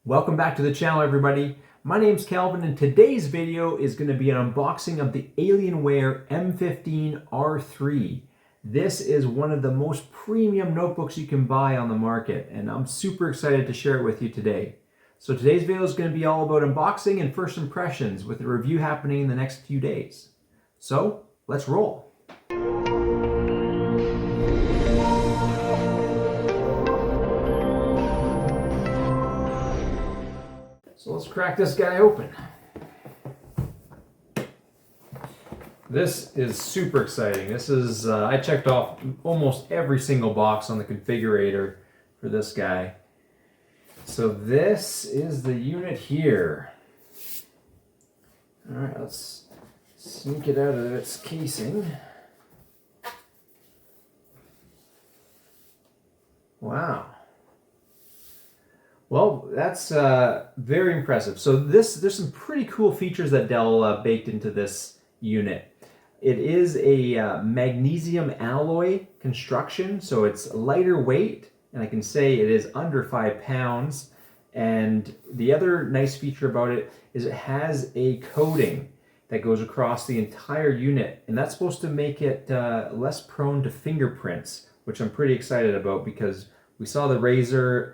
Welcome back to the channel, everybody. My name's Calvin, and today's video is going to be an unboxing of the Alienware M15 R3. This is one of the most premium notebooks you can buy on the market, and I'm super excited to share it with you today. So today's video is going to be all about unboxing and first impressions, with a review happening in the next few days. So let's roll. So let's crack this guy open. This is super exciting. This is, I checked off almost every single box on the configurator for this guy. So this is the unit here. All right, let's sneak it out of its casing. Wow. Well, that's very impressive. So there's some pretty cool features that Dell baked into this unit. It is a magnesium alloy construction, so it's lighter weight, and I can say it is under 5 pounds. And the other nice feature about it is it has a coating that goes across the entire unit, and that's supposed to make it less prone to fingerprints, which I'm pretty excited about because we saw the Razer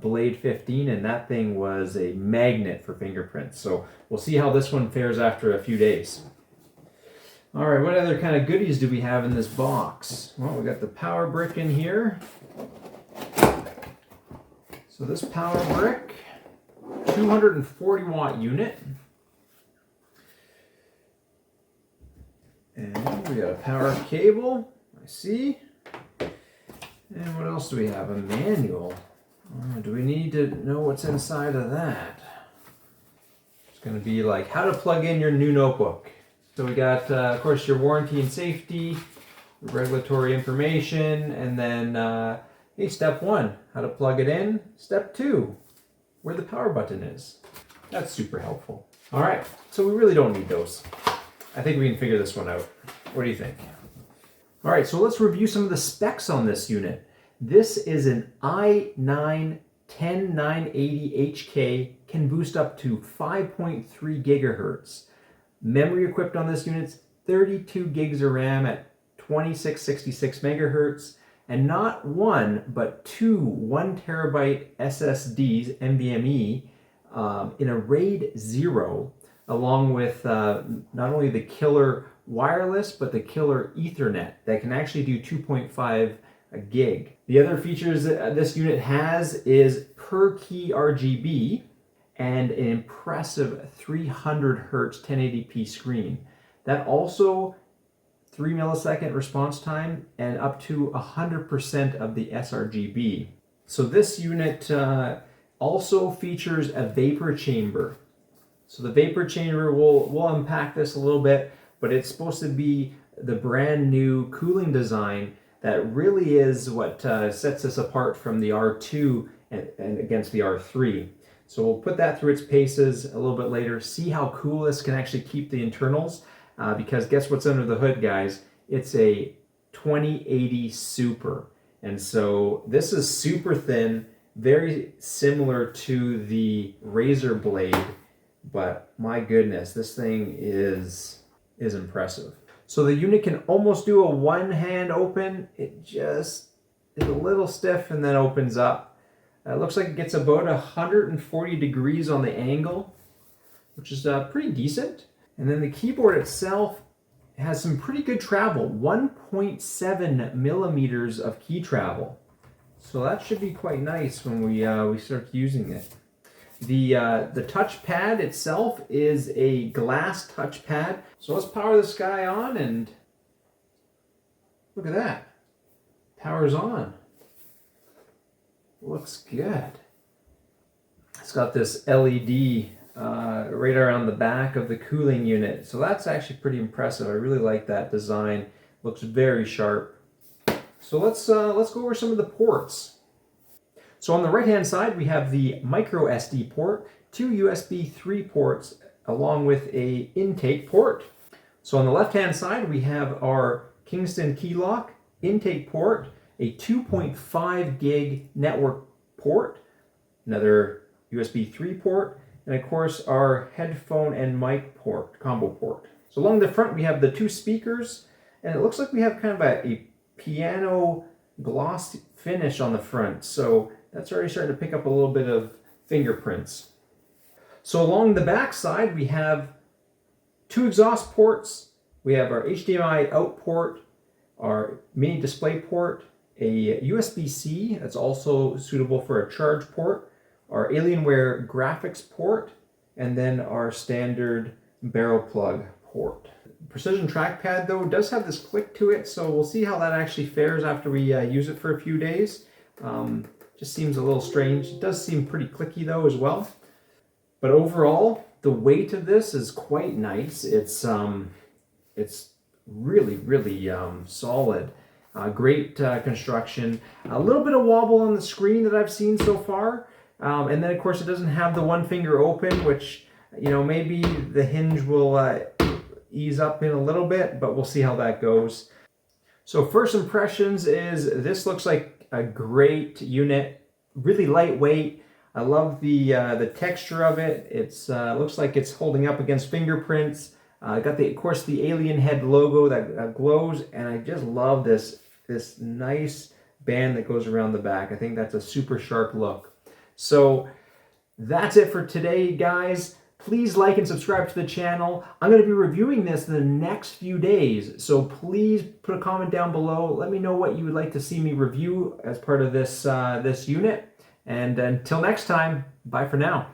Blade 15, and that thing was a magnet for fingerprints. So we'll see how this one fares after a few days. All right, what other kind of goodies do we have in this box? Well, we got the power brick in here. So this power brick, 240 watt unit. And we got a power cable, I see. And what else do we have? A manual. Do we need to know what's inside of that? It's going to be like how to plug in your new notebook. So we got, of course, your warranty and safety, regulatory information, and then, hey, step 1, how to plug it in. Step 2, where the power button is. That's super helpful. All right, so we really don't need those. I think we can figure this one out. What do you think? All right, so let's review some of the specs on this unit. This is an i9 10980HK, can boost up to 5.3 gigahertz. Memory equipped on this unit's 32 gigs of RAM at 2666 megahertz, and not one, but two 1 terabyte SSDs, NVMe, in a RAID 0, along with not only the killer wireless, but the killer Ethernet that can actually do 2.5 gig. The other features that this unit has is per key RGB and an impressive 300 hertz 1080p screen. That also 3 millisecond response time and up to 100% of the sRGB. So this unit also features a vapor chamber. So the vapor chamber, we'll unpack this a little bit, but it's supposed to be the brand new cooling design that really is what sets us apart from the R2 and against the R3. So we'll put that through its paces a little bit later, see how cool this can actually keep the internals, because guess what's under the hood, guys? It's a 2080 Super. And so this is super thin, very similar to the Razer Blade, but my goodness, this thing is impressive. So the unit can almost do a one-hand open. It just is a little stiff and then opens up. It looks like it gets about 140 degrees on the angle, which is pretty decent. And then the keyboard itself has some pretty good travel, 1.7 millimeters of key travel. So that should be quite nice when we start using it. The touchpad itself is a glass touchpad. So let's power this guy on, and look at that. Power's on. Looks good. It's got this LED right around the back of the cooling unit. So that's actually pretty impressive. I really like that design. Looks very sharp. So let's go over some of the ports. So on the right-hand side, we have the micro SD port, two USB 3 ports, along with a intake port. So on the left-hand side, we have our Kingston key lock, intake port, a 2.5 gig network port, another USB 3 port, and of course our headphone and mic port, combo port. So along the front we have the 2 speakers, and it looks like we have kind of a piano gloss finish on the front, so that's already starting to pick up a little bit of fingerprints. So along the back side we have 2 exhaust ports, we have our HDMI out port, our mini display port, a USB-C that's also suitable for a charge port, our Alienware graphics port, and then our standard barrel plug port. Precision trackpad though does have this click to it, so we'll see how that actually fares after we use it for a few days. Just seems a little strange. It does seem pretty clicky though as well. But overall, the weight of this is quite nice. It's really solid. Great construction. A little bit of wobble on the screen that I've seen so far. And then of course it doesn't have the one finger open, which, you know, maybe the hinge will ease up in a little bit, but we'll see how that goes. So first impressions is this looks like a great unit, really lightweight. I love the texture of it. It's looks like it's holding up against fingerprints. Got of course the alien head logo that glows, and I just love this nice band that goes around the back. I think that's a super sharp look. So that's it for today, guys. Please like and subscribe to the channel. I'm going to be reviewing this in the next few days, so please put a comment down below. Let me know what you would like to see me review as part of this this unit. And until next time, bye for now.